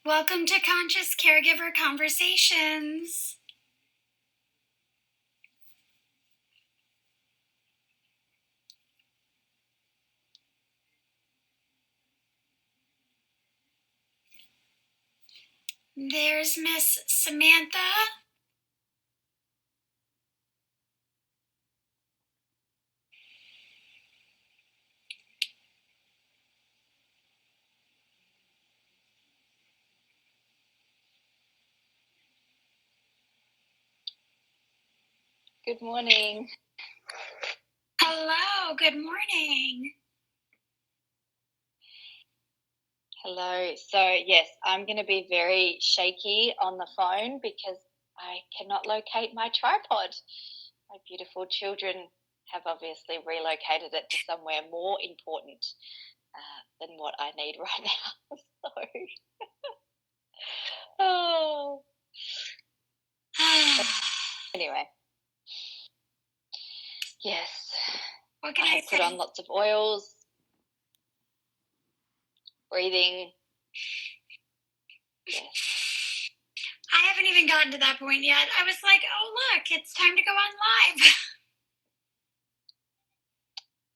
Welcome to Conscious Caregiver Conversations. There's Miss Samantha. Good morning. Hello, good morning. Hello. So, yes, I'm going to be very shaky on the phone because I cannot locate my tripod. My beautiful children have obviously relocated it to somewhere more important than what I need right now. Oh. Anyway. Yes. What can I I have say? put on lots of oils, breathing. Yes. I haven't even gotten to that point yet. I was like, oh, look, it's time to go on live.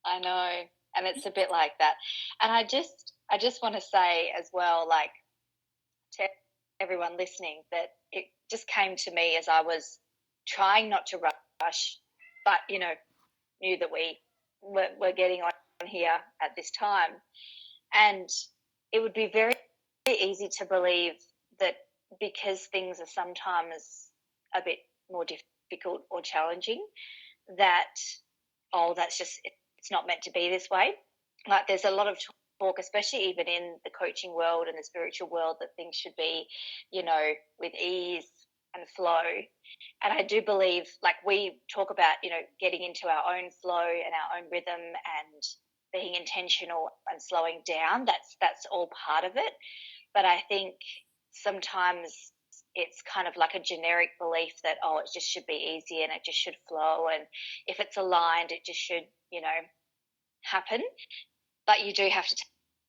I know, and it's a bit like that. And I just want to say as well, like, to everyone listening, that it just came to me as I was trying not to rush, but, knew that we were getting on here at this time. And it would be very easy to believe that because things are sometimes a bit more difficult or challenging, that, that's just, it's not meant to be this way. Like, there's a lot of talk, especially even in the coaching world and the spiritual world, that things should be, with ease and flow. And I do believe, like, we talk about, getting into our own flow and our own rhythm and being intentional and slowing down. That's all part of it. But I think sometimes it's kind of like a generic belief that, it just should be easy and it just should flow. And if it's aligned, it just should, happen. But you do have to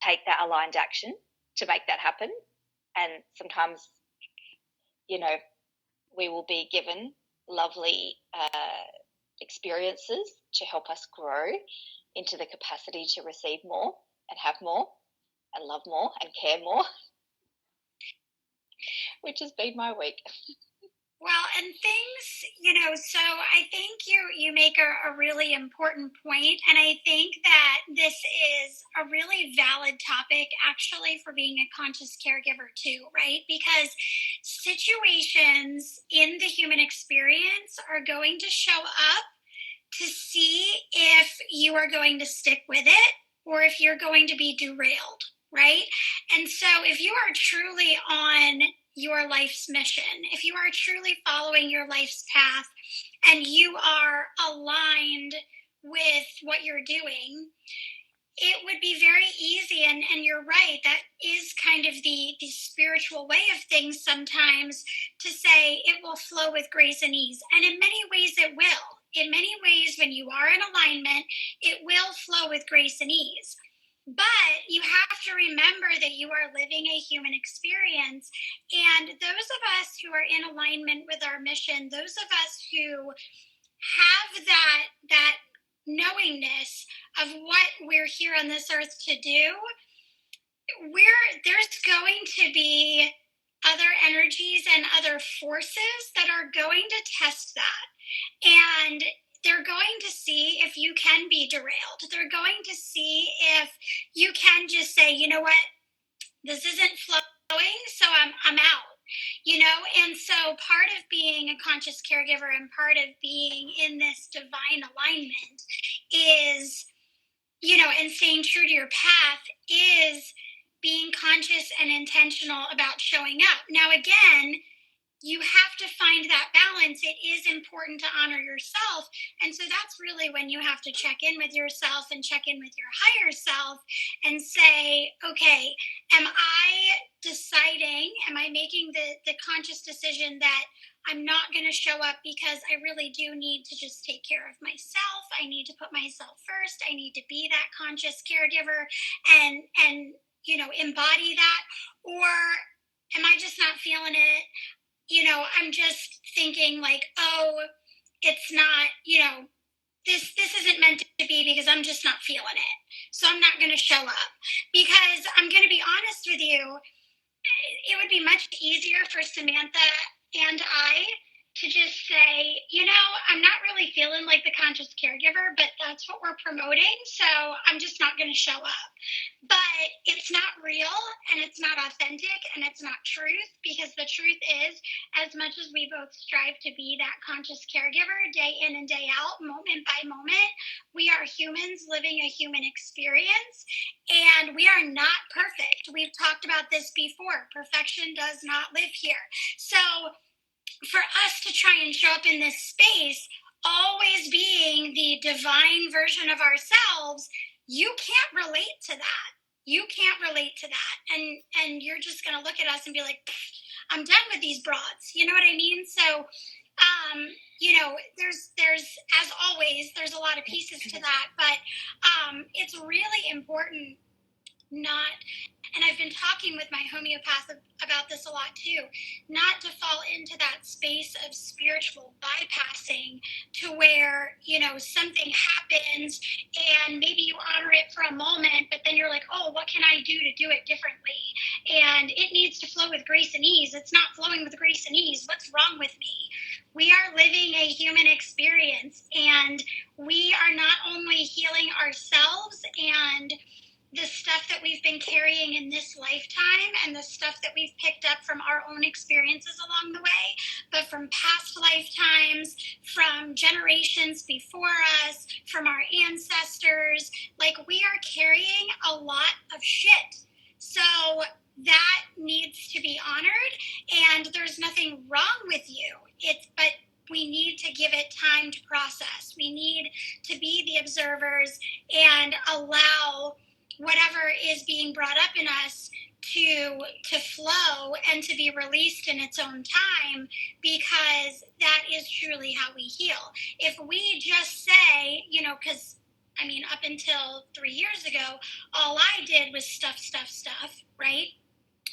take that aligned action to make that happen. And sometimes, we will be given lovely experiences to help us grow into the capacity to receive more and have more and love more and care more, which has been my week. Well, and things, so I think you make a really important point, and I think that this is a really valid topic actually for being a conscious caregiver too, right? Because situations in the human experience are going to show up to see if you are going to stick with it or if you're going to be derailed, right? And so if you are truly on your life's mission, if you are truly following your life's path and you are aligned with what you're doing, it would be very easy, and you're right, that is kind of the spiritual way of things sometimes, to say it will flow with grace and ease. And in many ways it will. In many ways, when you are in alignment, it will flow with grace and ease. But you have to remember that you are living a human experience. And those of us who are in alignment with our mission, those of us who have that knowingness of what we're here on this earth to do, there's going to be other energies and other forces that are going to test that. And they're going to see if you can be derailed. They're going to see if you can just say, you know what, this isn't flowing, so I'm out. And so part of being a conscious caregiver and part of being in this divine alignment is, and staying true to your path, is being conscious and intentional about showing up. Now, again, you have to find that balance. It is important to honor yourself. And so that's really when you have to check in with yourself and check in with your higher self and say, okay, am I making the conscious decision that I'm not going to show up because I really do need to just take care of myself. I need to put myself first. I need to be that conscious caregiver and embody that. Or am I just not feeling it? I'm just thinking like, oh, it's not, this isn't meant to be because I'm just not feeling it. So I'm not going to show up. Because I'm going to be honest with you, it would be much easier for Samantha and I to just say, I'm not really feeling like the conscious caregiver, but that's what we're promoting. So I'm just not going to show up. But it's not real and it's not authentic and it's not truth, because the truth is, as much as we both strive to be that conscious caregiver day in and day out, moment by moment, we are humans living a human experience, and we are not perfect. We've talked about this before. Perfection does not live here. So for us to try and show up in this space, always being the divine version of ourselves, you can't relate to that. You can't relate to that. And you're just going to look at us and be like, I'm done with these broads. You know what I mean? So there's as always, there's a lot of pieces to that, but it's really important not, and I've been talking with my homeopath about this a lot too, not to fall into that space of spiritual bypassing to where, something happens and maybe you honor it for a moment, but then you're like, oh, what can I do to do it differently? And it needs to flow with grace and ease. It's not flowing with grace and ease. What's wrong with me? We are living a human experience, and we are not only healing ourselves and the stuff that we've been carrying in this lifetime and the stuff that we've picked up from our own experiences along the way, but from past lifetimes, from generations before us, from our ancestors. Like, we are carrying a lot of shit. So that needs to be honored, and there's nothing wrong with you. But we need to give it time to process. We need to be the observers and allow whatever is being brought up in us to flow and to be released in its own time, because that is truly how we heal. If we just say, because up until 3 years ago, all I did was stuff, right?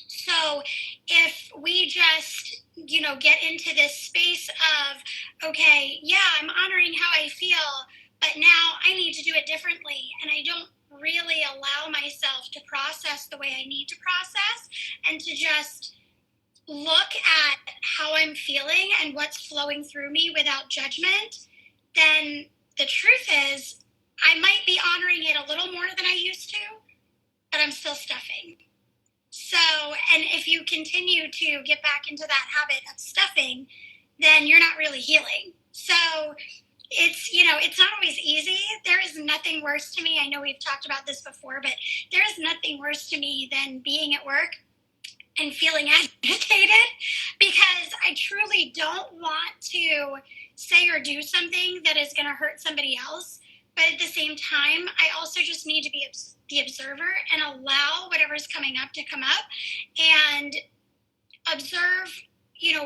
So if we just, get into this space of, okay, yeah, I'm honoring how I feel, but now I need to do it differently, and I don't really allow myself to process the way I need to process, and to just look at how I'm feeling and what's flowing through me without judgment, then the truth is I might be honoring it a little more than I used to, but I'm still stuffing. So, and if you continue to get back into that habit of stuffing, then you're not really healing. So it's not always easy. There is nothing worse to me. I know we've talked about this before, but there is nothing worse to me than being at work and feeling agitated, because I truly don't want to say or do something that is going to hurt somebody else. But at the same time, I also just need to be the observer and allow whatever's coming up to come up, and observe,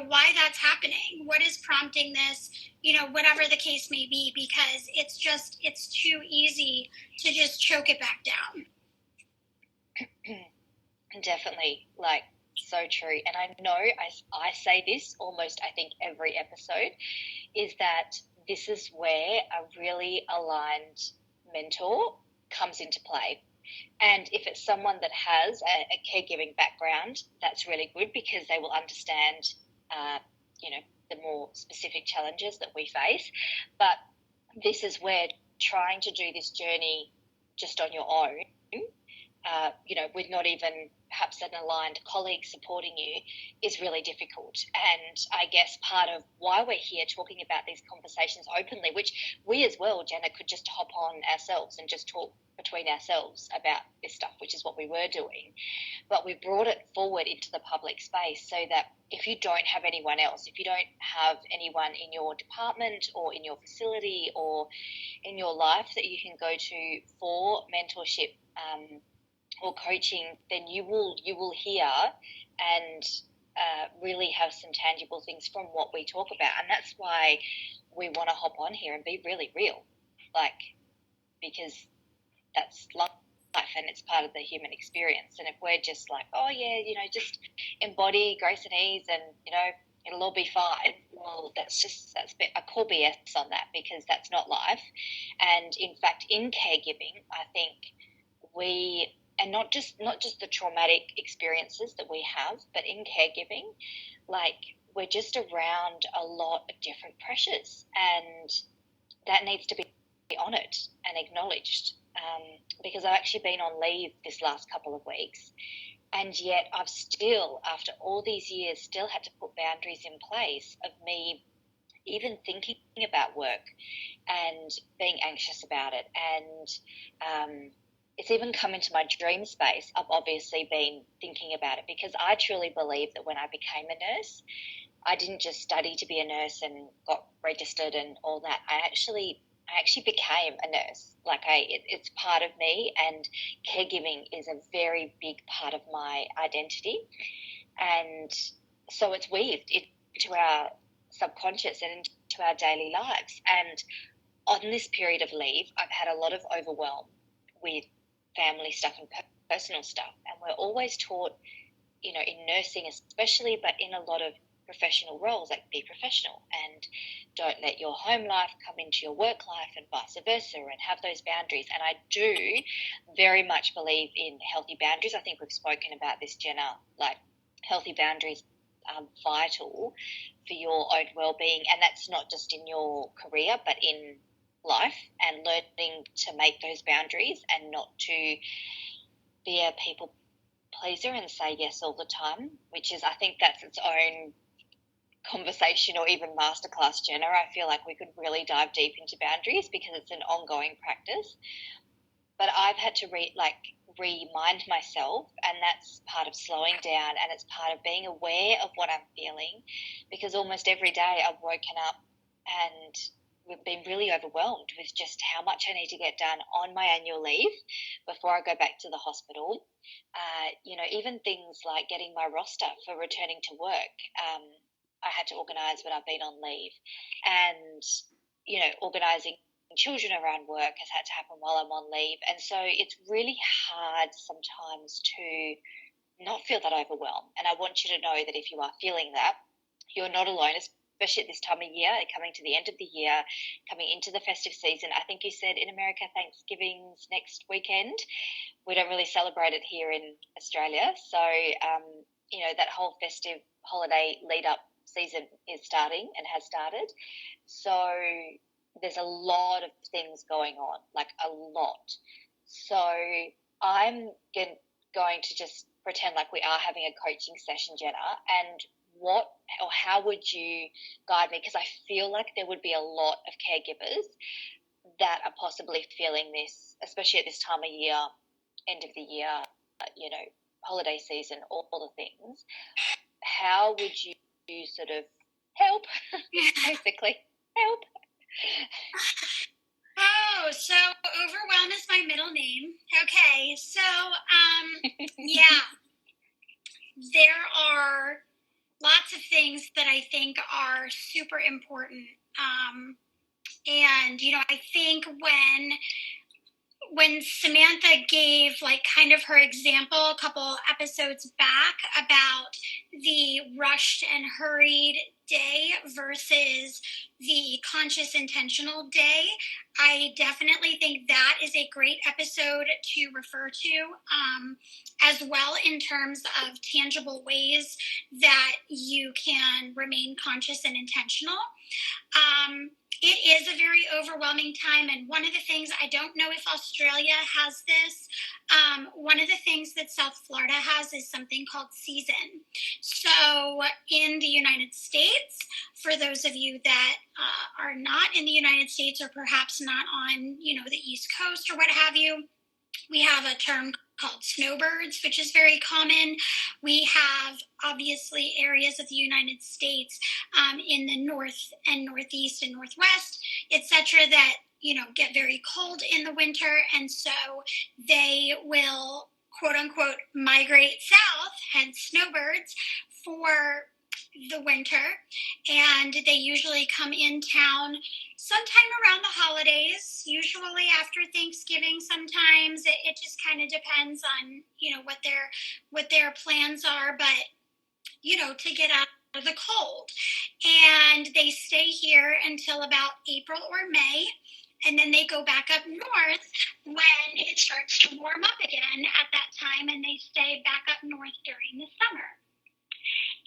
why that's happening, what is prompting this, whatever the case may be, because it's too easy to just choke it back down. Definitely, like, so true. And I know I say this almost, I think, every episode, is that this is where a really aligned mentor comes into play. And if it's someone that has a caregiving background, that's really good, because they will understand, the more specific challenges that we face. But this is where trying to do this journey just on your own, with not even perhaps an aligned colleague supporting you, is really difficult. And I guess part of why we're here talking about these conversations openly, which we as well, Jenna, could just hop on ourselves and just talk between ourselves about this stuff, which is what we were doing. But we brought it forward into the public space so that if you don't have anyone else, if you don't have anyone in your department or in your facility or in your life that you can go to for mentorship, or coaching, then you will hear and really have some tangible things from what we talk about. And that's why we want to hop on here and be really real, because that's life and it's part of the human experience. And if we're just like, oh yeah, just embody grace and ease and, it'll all be fine. Well, I call BS on that, because that's not life. And in fact, in caregiving, I think and not just the traumatic experiences that we have, but in caregiving, like, we're just around a lot of different pressures, and that needs to be honoured and acknowledged. Because I've actually been on leave this last couple of weeks, and yet I've still, after all these years, still had to put boundaries in place of me even thinking about work and being anxious about it. And it's even come into my dream space. I've obviously been thinking about it, because I truly believe that when I became a nurse, I didn't just study to be a nurse and got registered and all that. I actually became a nurse. Like, it's part of me, and caregiving is a very big part of my identity. And so it's weaved into our subconscious and into our daily lives. And on this period of leave, I've had a lot of overwhelm with family stuff and personal stuff. And we're always taught, in nursing especially, but in a lot of professional roles, like, be professional and don't let your home life come into your work life, and vice versa, and have those boundaries. And I do very much believe in healthy boundaries. I think we've spoken about this, Jenna. Like, healthy boundaries are vital for your own well-being, and that's not just in your career but in life, and learning to make those boundaries and not to be a people pleaser and say yes all the time, which is, I think that's its own conversation or even masterclass, Jenna. I feel like we could really dive deep into boundaries, because it's an ongoing practice. But I've had to remind myself, and that's part of slowing down, and it's part of being aware of what I'm feeling, because almost every day I've woken up and we've been really overwhelmed with just how much I need to get done on my annual leave before I go back to the hospital. Even things like getting my roster for returning to work. I had to organise when I've been on leave, and organising children around work has had to happen while I'm on leave. And so it's really hard sometimes to not feel that overwhelmed. And I want you to know that if you are feeling that, you're not alone, especially at this time of year, coming to the end of the year, coming into the festive season. I think you said in America Thanksgiving's next weekend. We don't really celebrate it here in Australia. So, that whole festive holiday lead-up season is starting and has started. So there's a lot of things going on, like a lot. So I'm going to just pretend like we are having a coaching session, Jenna, and how would you guide me? Because I feel like there would be a lot of caregivers that are possibly feeling this, especially at this time of year, end of the year, holiday season, all the things. How would you sort of help, basically, help? Oh, so Overwhelm is my middle name. Okay, so yeah, there are lots of things that I think are super important. And I think when Samantha gave kind of her example a couple episodes back about the rushed and hurried day versus the conscious intentional day, I definitely think that is a great episode to refer to, as well, in terms of tangible ways that you can remain conscious and intentional. It is a very overwhelming time, and one of the things, I don't know if Australia has this, one of the things that South Florida has is something called season. So in the United States, for those of you that are not in the United States, or perhaps not on the East Coast or what have you, we have a term called snowbirds, which is very common. We have, obviously, areas of the United States in the north and northeast and northwest, etc., that get very cold in the winter, and so they will, quote unquote, migrate south, hence snowbirds, for the winter, and they usually come in town sometime around the holidays, usually after Thanksgiving. Sometimes it just kind of depends on what their plans are, but to get out of the cold. And they stay here until about April or May. And then they go back up north when it starts to warm up again at that time, and they stay back up north during the summer.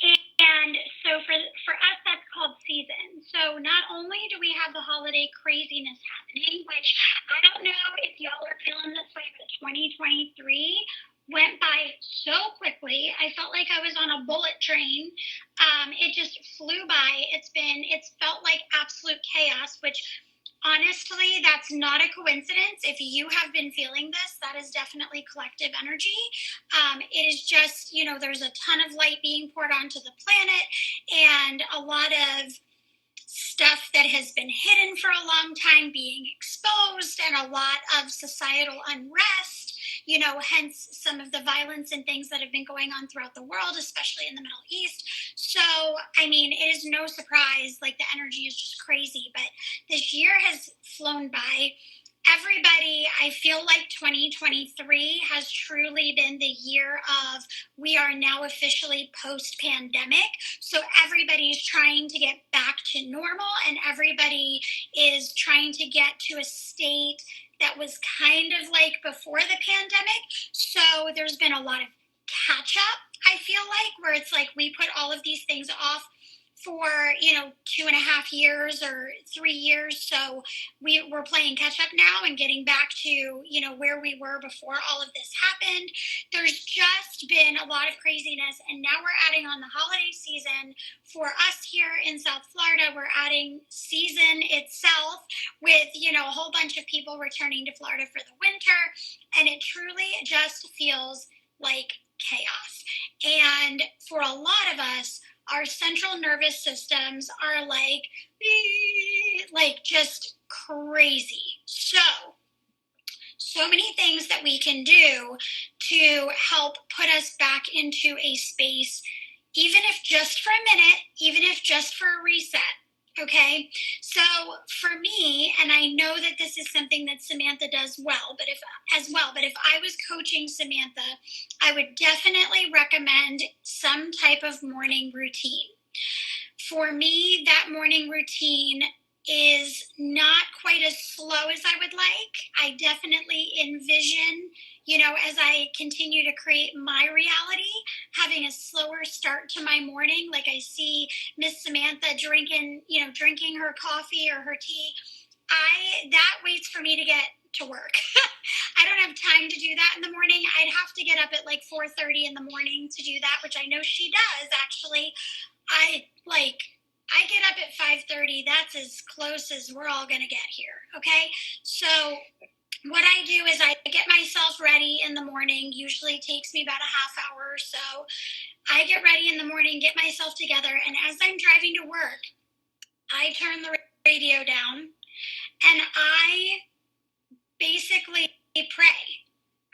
And so for us, that's called season. So not only do we have the holiday craziness happening, which I don't know if y'all are feeling this way, but 2023 went by so quickly. I felt like I was on a bullet train. It just flew by. It's felt like absolute chaos, which honestly, that's not a coincidence. If you have been feeling this, that is definitely collective energy. It is just, there's a ton of light being poured onto the planet, and a lot of stuff that has been hidden for a long time being exposed, and a lot of societal unrest, hence some of the violence and things that have been going on throughout the world, especially in the Middle East. So, I mean, it is no surprise, like the energy is just crazy, but this year has flown by. Everybody, I feel like 2023 has truly been the year of we are now officially post pandemic. So everybody's trying to get back to normal, and everybody is trying to get to a state that was kind of like before the pandemic. So there's been a lot of catch up, I feel like, where it's like we put all of these things off for 2.5 years or 3 years, so we're playing catch up now and getting back to where we were before all of this happened. There's just been a lot of craziness, and now we're adding on the holiday season. For us here in South Florida, we're adding season itself with a whole bunch of people returning to Florida for the winter, and it truly just feels like chaos. And for a lot of us, our central nervous systems are like just crazy. So many things that we can do to help put us back into a space, even if just for a minute, even if just for a reset. Okay, so for me, and I know that this is something that Samantha does well, but if I was coaching Samantha, I would definitely recommend some type of morning routine. For me, that morning routine is not quite as slow as I would like. I definitely envision, as I continue to create my reality, having a slower start to my morning. Like I see Miss Samantha drinking her coffee or her tea. That waits for me to get to work. I don't have time to do that in the morning. I'd have to get up at like 4:30 in the morning to do that, which I know she does actually. I get up at 5:30. That's as close as we're all going to get here. Okay. So what I do is I get myself ready in the morning. Usually takes me about a half hour or so. I get ready in the morning, get myself together. And as I'm driving to work, I turn the radio down and I basically pray.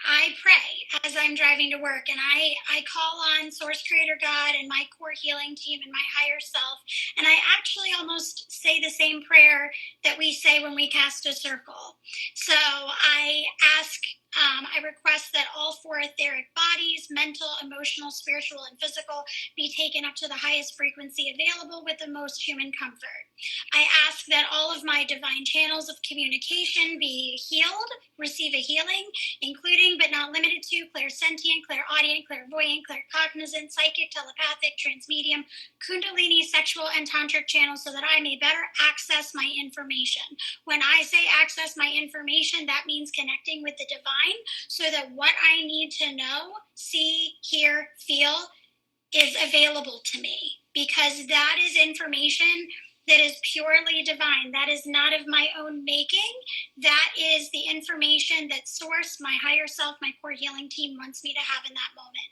I pray as I'm driving to work, and I call on Source Creator God and my core healing team and my higher self. And I actually almost say the same prayer that we say when we cast a circle. So I request that all four etheric bodies, mental, emotional, spiritual, and physical, be taken up to the highest frequency available with the most human comfort. I ask that all of my divine channels of communication be healed, receive a healing, including but not limited to clairsentient, clairaudient, clairvoyant, claircognizant, psychic, telepathic, transmedium, kundalini, sexual, and tantric channels, so that I may better access my information. When I say access my information, that means connecting with the divine, so that what I need to know, see, hear, feel is available to me, because that is information that is purely divine. That is not of my own making. That is the information that Source, my higher self, my core healing team wants me to have in that moment.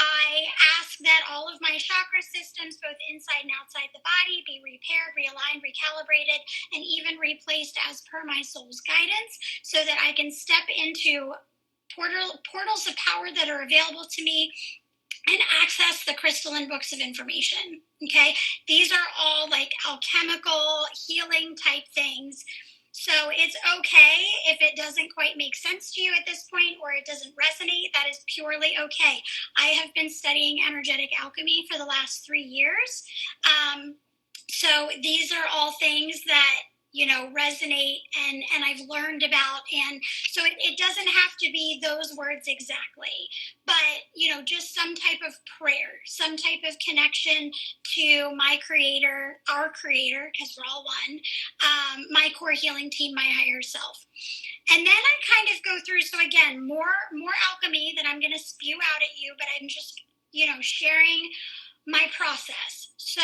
I ask that all of my chakra systems, both inside and outside the body, be repaired, realigned, recalibrated, and even replaced as per my soul's guidance, so that I can step into portals of power that are available to me and access the crystalline books of information. Okay, these are all like alchemical healing type things. So it's okay if it doesn't quite make sense to you at this point or it doesn't resonate. That is purely okay. I have been studying energetic alchemy for the last 3 years. Um, so these are all things that resonate and I've learned about, and so it doesn't have to be those words exactly, but just some type of prayer, some type of connection to my creator, our creator, because we're all one, my core healing team, my higher self. And then I kind of go through, so again, more alchemy that I'm going to spew out at you, but I'm just sharing my process. So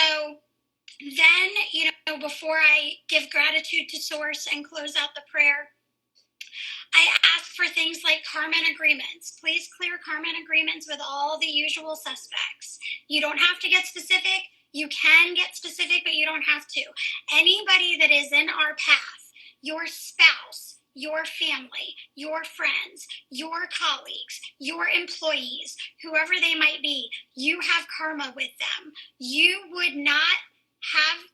then, before I give gratitude to Source and close out the prayer, I ask for things like karman agreements. Please clear karman agreements with all the usual suspects. You don't have to get specific. You can get specific, but you don't have to. Anybody that is in our path, your spouse, your family, your friends, your colleagues, your employees, whoever they might be, you have karma with them.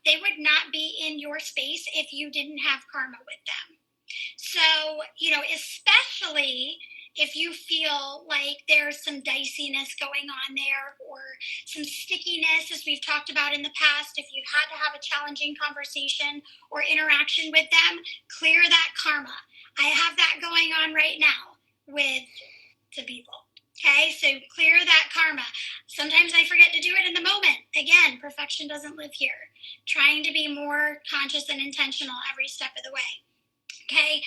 They would not be in your space if you didn't have karma with them. So, especially if you feel like there's some diciness going on there or some stickiness, as we've talked about in the past, if you've had to have a challenging conversation or interaction with them, clear that karma. I have that going on right now with the people. Okay, so clear that karma. Sometimes I forget to do it in the moment. Again, perfection doesn't live here. Trying to be more conscious and intentional every step of the way. Okay,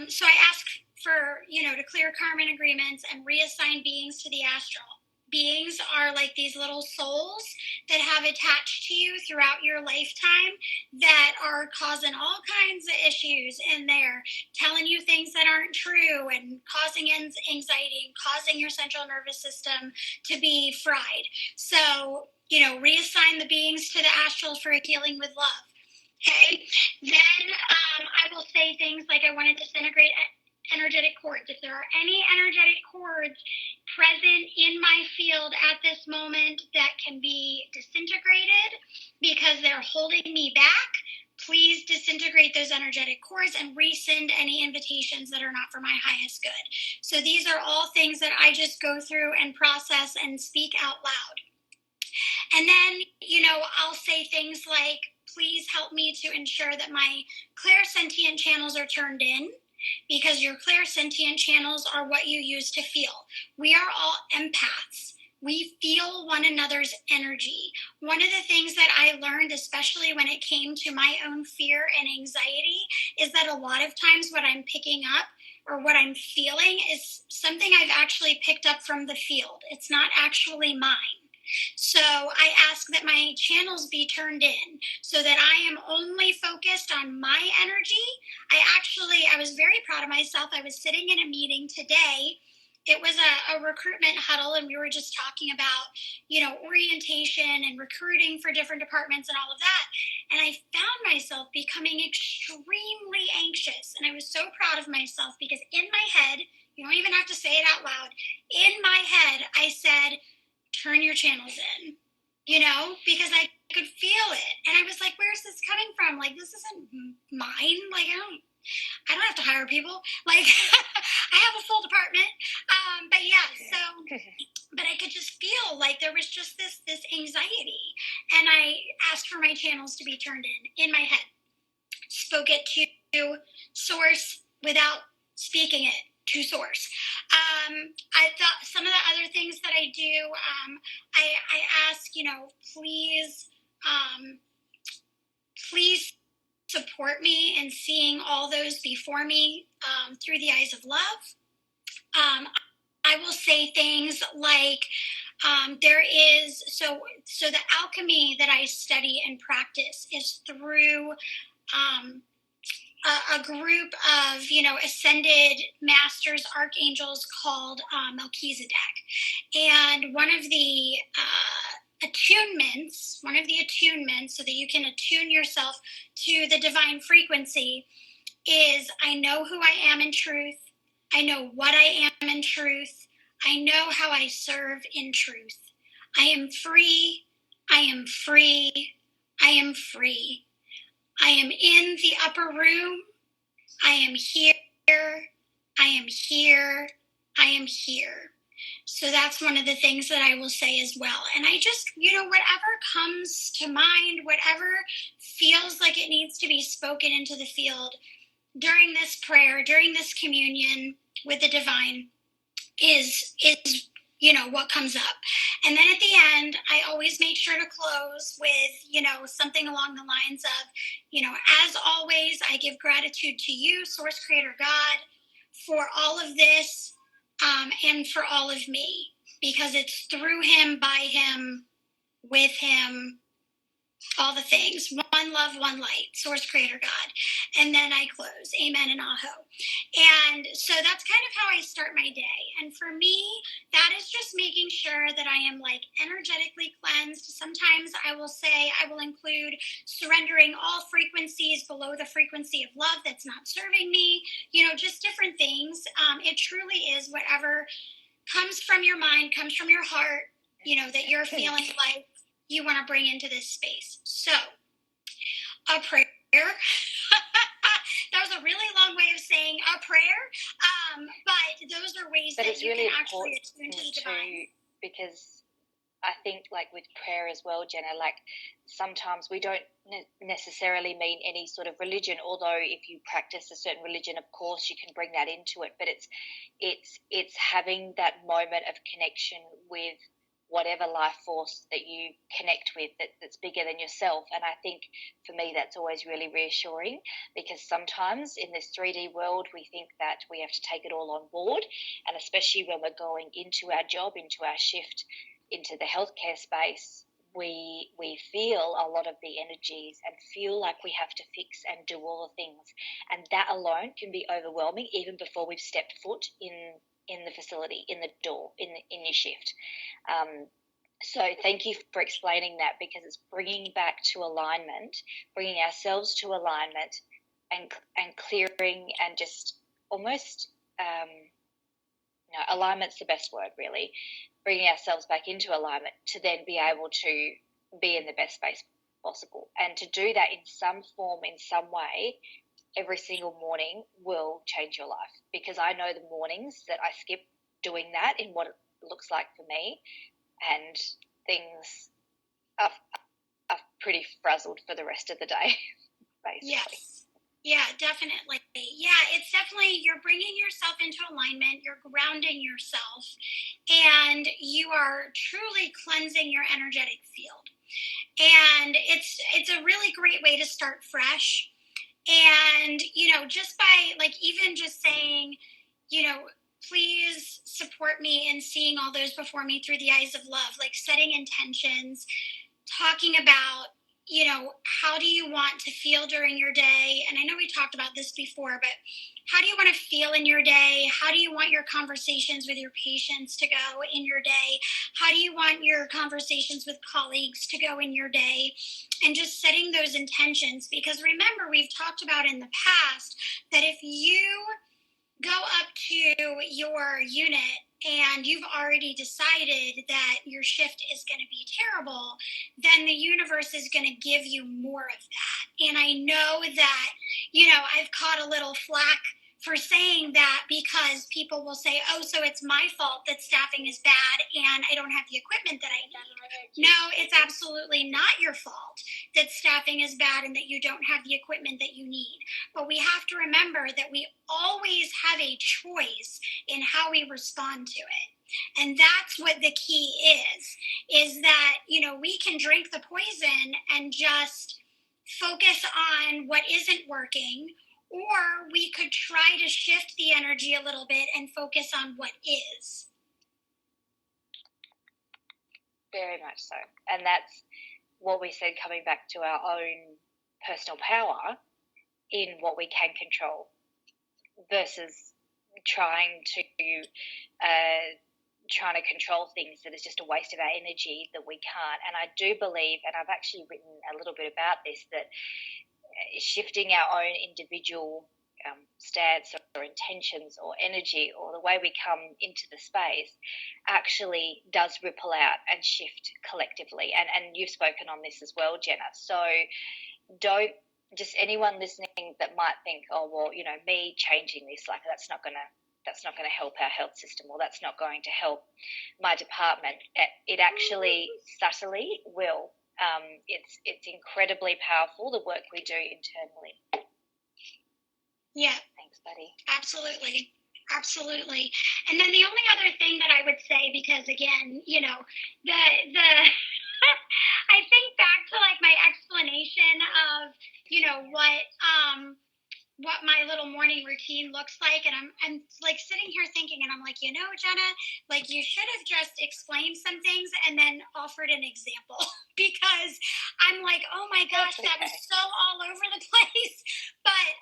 so I ask for, to clear karman agreements and reassign beings to the astral. Beings are like these little souls that have attached to you throughout your lifetime that are causing all kinds of issues in there, telling you things that aren't true and causing anxiety and causing your central nervous system to be fried. So, reassign the beings to the astral for healing with love. Okay, then I will say things like I want to disintegrate energetic cords. If there are any energetic cords present in my field at this moment that can be disintegrated because they're holding me back, please disintegrate those energetic cords and resend any invitations that are not for my highest good. So these are all things that I just go through and process and speak out loud. And then, I'll say things like, please help me to ensure that my clairsentient channels are turned in, because your clairsentient channels are what you use to feel. We are all empaths. We feel one another's energy. One of the things that I learned, especially when it came to my own fear and anxiety, is that a lot of times what I'm picking up or what I'm feeling is something I've actually picked up from the field. It's not actually mine. So I ask that my channels be turned in so that I am only focused on my energy. I was very proud of myself. I was sitting in a meeting today. It was a recruitment huddle, and we were just talking about, orientation and recruiting for different departments and all of that. And I found myself becoming extremely anxious. And I was so proud of myself because in my head, you don't even have to say it out loud. In my head, I said, turn your channels in, because I could feel it. And I was like, where's this coming from? Like, this isn't mine. Like, I don't have to hire people. Like, I have a full department. But yeah, but I could just feel like there was just this anxiety. And I asked for my channels to be turned in my head. Spoke it to Source without speaking it to Source. I thought some of the other things that I do, I ask, please support me in seeing all those before me through the eyes of love. I will say things like, there is, so the alchemy that I study and practice is through a group of, ascended masters, archangels called Melchizedek. And one of the attunements so that you can attune yourself to the divine frequency is, I know who I am in truth. I know what I am in truth. I know how I serve in truth. I am free. I am free. I am free. I am in the upper room. I am here. I am here. I am here. So that's one of the things that I will say as well. And I just, whatever comes to mind, whatever feels like it needs to be spoken into the field during this prayer, during this communion with the divine, is what comes up. And then at the end, I always make sure to close with something along the lines of, as always, I give gratitude to you, source creator God, for all of this, and for all of me, because it's through him, by him, with him, all the things. One love, one light, source creator God. And then I close. Amen and aho. And so that's kind of how I start my day. And for me, that is just making sure that I am like energetically cleansed. Sometimes I will say I will include surrendering all frequencies below the frequency of love that's not serving me, just different things. It truly is whatever comes from your mind, comes from your heart, that you're feeling like you want to bring into this space. So, a prayer. That was a really long way of saying a prayer, but those are ways but that you really can actually attune to the divine. Because I think, like with prayer as well, Jenna, like sometimes we don't necessarily mean any sort of religion, although if you practice a certain religion, of course you can bring that into it, but it's having that moment of connection with whatever life force that you connect with that's bigger than yourself. And I think for me that's always really reassuring, because sometimes in this 3D world we think that we have to take it all on board, and especially when we're going into our job, into our shift, into the healthcare space, we feel a lot of the energies and feel like we have to fix and do all the things, and that alone can be overwhelming even before we've stepped foot in the facility, in the door, in your shift. So thank you for explaining that, because it's bringing back to alignment, bringing ourselves to alignment, and clearing, and just almost alignment's the best word, really. Bringing ourselves back into alignment to then be able to be in the best space possible, and to do that in some form, in some way, every single morning will change your life. Because I know the mornings that I skip doing that in what it looks like for me, and things are pretty frazzled for the rest of the day, basically. Yes. Yeah, definitely. Yeah, it's definitely, you're bringing yourself into alignment, you're grounding yourself, and you are truly cleansing your energetic field. And it's a really great way to start fresh. And just by like even just saying, please support me in seeing all those before me through the eyes of love, like setting intentions, talking about, how do you want to feel during your day? And I know we talked about this before, but how do you want to feel in your day? How do you want your conversations with your patients to go in your day? How do you want your conversations with colleagues to go in your day? And just setting those intentions, because remember, we've talked about in the past that if you go up to your unit and you've already decided that your shift is going to be terrible, then the universe is going to give you more of that. And I know that, I've caught a little flack for saying that, because people will say, oh, so it's my fault that staffing is bad and I don't have the equipment that I need. No, it's absolutely not your fault that staffing is bad and that you don't have the equipment that you need. But we have to remember that we always have a choice in how we respond to it. And that's what the key is that, we can drink the poison and just focus on what isn't working, or we could try to shift the energy a little bit and focus on what is. Very much so. And that's what we said, coming back to our own personal power in what we can control, versus trying to control things that is just a waste of our energy that we can't. And I do believe, and I've actually written a little bit about this, that shifting our own individual stance or intentions or energy, or the way we come into the space, actually does ripple out and shift collectively. And you've spoken on this as well, Jenna. So don't just anyone listening that might think, oh, well, you know, me changing this, like that's not going to help our health system, or that's not going to help my department. It actually subtly will. It's incredibly powerful, the work we do internally. Yeah. Thanks, buddy. Absolutely. Absolutely. And then the only other thing that I would say, because again, you know, the I think back to like my explanation of, you know, what my little morning routine looks like, and I'm like sitting here thinking, and I'm like, you know, Jenna, like you should have just explained some things and then offered an example because I'm like, oh my gosh, that was so all over the place. But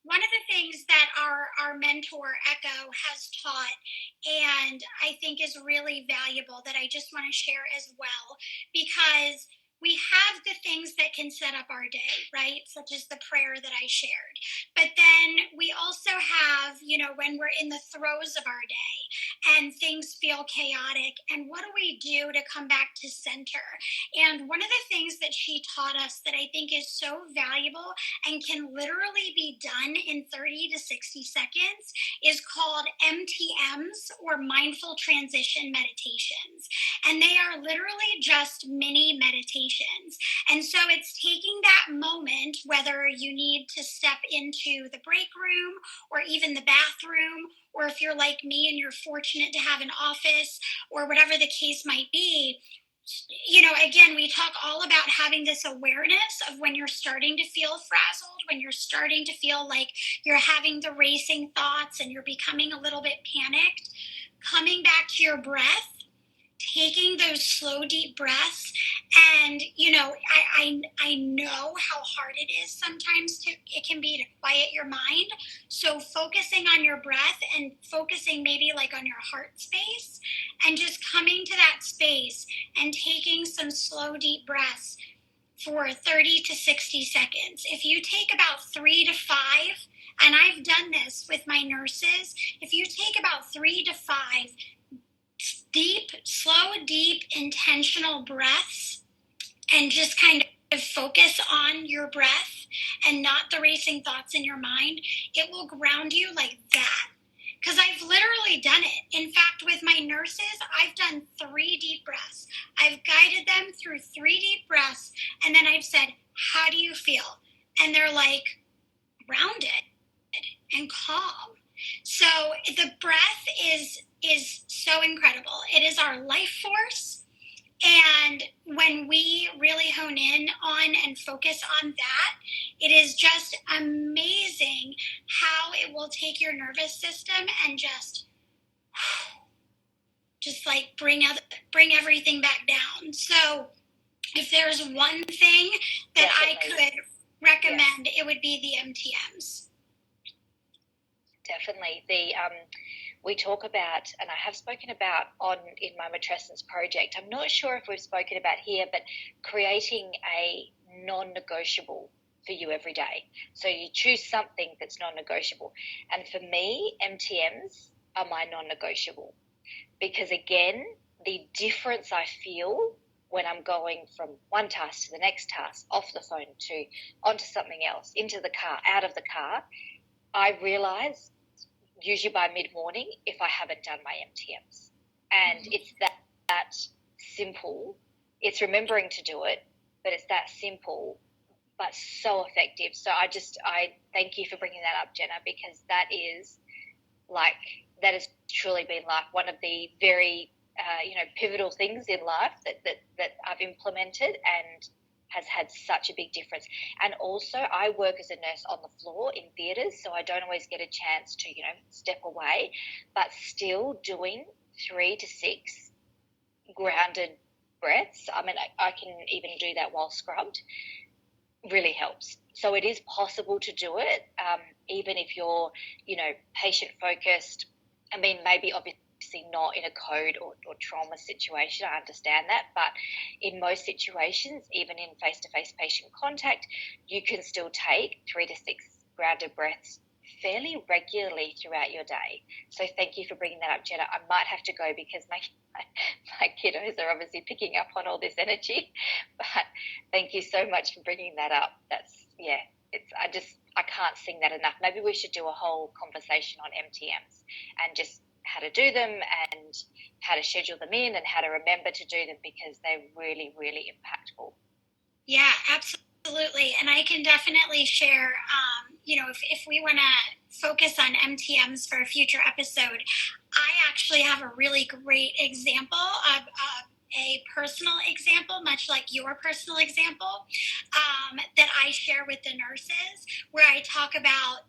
one of the things that our mentor Echo has taught, and I think is really valuable, that I just want to share as well, because we have the things that can set up our day, right? Such as the prayer that I shared. But then we also have, you know, when we're in the throes of our day and things feel chaotic, and what do we do to come back to center? And one of the things that she taught us that I think is so valuable and can literally be done in 30 to 60 seconds is called MTMs, or mindful transition meditations. And they are literally just mini meditations. And so it's taking that moment, whether you need to step into the break room or even the bathroom, or if you're like me and you're fortunate to have an office, or whatever the case might be. You know, again, we talk all about having this awareness of when you're starting to feel frazzled, when you're starting to feel like you're having the racing thoughts and you're becoming a little bit panicked, coming back to your breath, taking those slow, deep breaths. And, you know, I know how hard it is sometimes it can be to quiet your mind. So focusing on your breath and focusing maybe like on your heart space, and just coming to that space and taking some slow, deep breaths for 30 to 60 seconds. If you take about 3 to 5, and I've done this with my nurses, if you take about 3 to 5 deep, slow, deep, intentional breaths, and just kind of focus on your breath and not the racing thoughts in your mind, it will ground you like that. Because I've literally done it. In fact, with my nurses, I've done 3 deep breaths. I've guided them through 3 deep breaths, and then I've said, how do you feel? And they're like, grounded and calm. So the breath is so incredible. It is our life force. And when we really hone in on and focus on that, it is just amazing how it will take your nervous system and just like bring everything back down. So if there's one thing that I could recommend, it would be the MTMs. Definitely. We talk about, and I have spoken about in my matrescence project, I'm not sure if we've spoken about here, but creating a non-negotiable for you every day. So you choose something that's non-negotiable. And for me, MTMs are my non-negotiable, because again, the difference I feel when I'm going from one task to the next task, off the phone to onto something else, into the car, out of the car, I realise usually by mid-morning if I haven't done my MTMs. And it's that simple. It's remembering to do it, but it's that simple but so effective. So I thank you for bringing that up, Jenna, because that has truly been like one of the very pivotal things in life that I've implemented and has had such a big difference. And also I work as a nurse on the floor in theatres, so I don't always get a chance to, step away, but still doing 3 to 6 grounded breaths. I mean, I can even do that while scrubbed. Really helps. So it is possible to do it, even if you're, patient focused. I mean, maybe obviously not in a code or trauma situation, I understand that, but in most situations, even in face-to-face patient contact, you can still take 3 to 6 grounded breaths fairly regularly throughout your day. So thank you for bringing that up, Jenna. I might have to go because my kiddos are obviously picking up on all this energy, but thank you so much for bringing that up. That's, yeah, I can't sing that enough. Maybe we should do a whole conversation on MTMs and just how to do them and how to schedule them in and how to remember to do them, because they're really, really impactful. Yeah, absolutely. And I can definitely share, if we want to focus on MTMs for a future episode, I actually have a really great example of a personal example, much like your personal example, that I share with the nurses, where I talk about,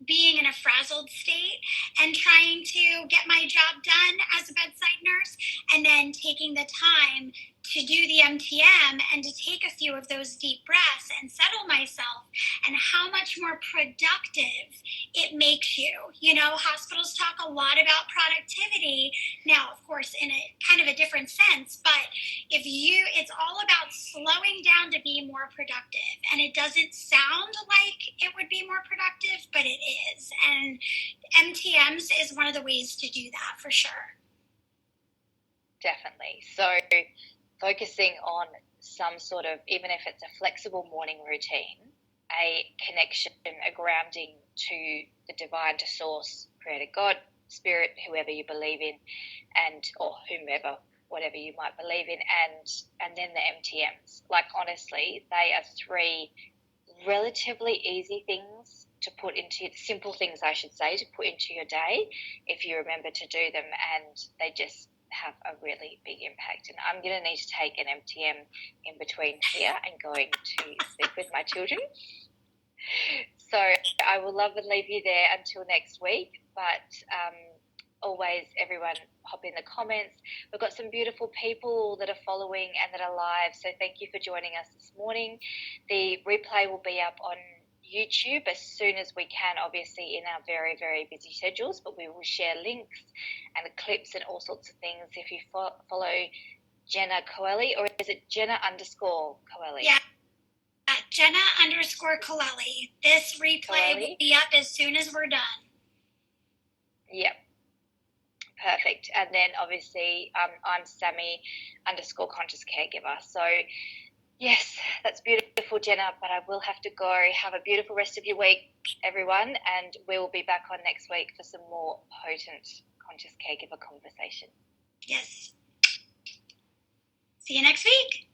being in a frazzled state and trying to get my job done as a bedside nurse, and then taking the time to do the MTM and to take a few of those deep breaths and settle myself, and how much more productive it makes you. Hospitals talk a lot about productivity now, of course, in a kind of a different sense, but it's all about slowing down to be more productive. And it doesn't sound like it would be more productive, but it is. And MTMs is one of the ways to do that for sure. Definitely. So focusing on some sort of, even if it's a flexible morning routine, a connection, a grounding to the divine, to source, creator, God, spirit, whoever you believe in, or whomever, whatever you might believe in, and then the MTMs. Like, honestly, they are three relatively easy things to put into, simple things I should say, to put into your day if you remember to do them, and they just have a really big impact. And I'm going to need to take an MTM in between here and going to speak with my children. So I will love and leave you there until next week. But always, everyone, hop in the comments. We've got some beautiful people that are following and that are live. So thank you for joining us this morning. The replay will be up on YouTube as soon as we can, obviously in our very, very busy schedules, but we will share links and clips and all sorts of things. If you follow Jenna Coeli, or is it Jenna _Coeli? Yeah, Jenna _Coeli. This replay will be up as soon as we're done. Yep. Perfect. And then obviously I'm Sammy _conscious caregiver. So yes, that's beautiful, Jenna, but I will have to go. Have a beautiful rest of your week, everyone, and we will be back on next week for some more potent conscious caregiver conversation. Yes. See you next week.